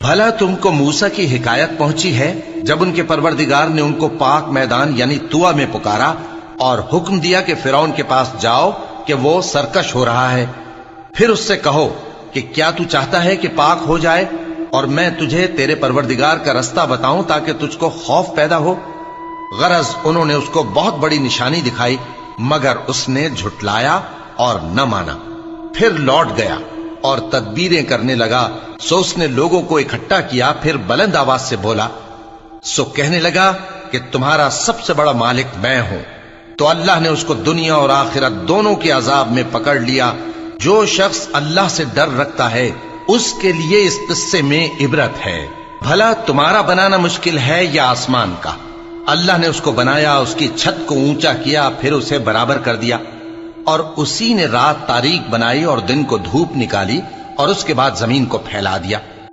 भला तुमको मूसा की हिकायत पहुंची है जब उनके परवरदिगार ने उनको पाक मैदान यानी तुआ में पुकारा और हुक्म दिया कि फिरौन के पास जाओ कि वो सरकश हो रहा है। फिर उससे कहो कि क्या तू चाहता है कि पाक हो जाए और मैं तुझे तेरे परवरदिगार का रास्ता बताऊं ताकि तुझको खौफ पैदा हो। गरज उन्होंने उसको बहुत बड़ी निशानी दिखाई मगर उसने झुटलाया और न माना। फिर लौट गया और तदबीरें करने लगा। सो उसने लोगों को इकट्ठा किया, फिर बुलंद आवाज से बोला, सो कहने लगा कि तुम्हारा सबसे बड़ा मालिक मैं हूं। तो अल्लाह ने उसको दुनिया और आखिरत दोनों के अजाब में पकड़ लिया। जो शख्स अल्लाह से डर रखता है उसके लिए इस किस्से में इबरत है। भला तुम्हारा बनाना मुश्किल है या आसमान का? अल्लाह ने उसको बनाया, उसकी छत को ऊंचा किया, फिर उसे बराबर कर दिया और उसी ने रात तारीक बनाई और दिन को धूप निकाली और उसके बाद जमीन को फैला दिया।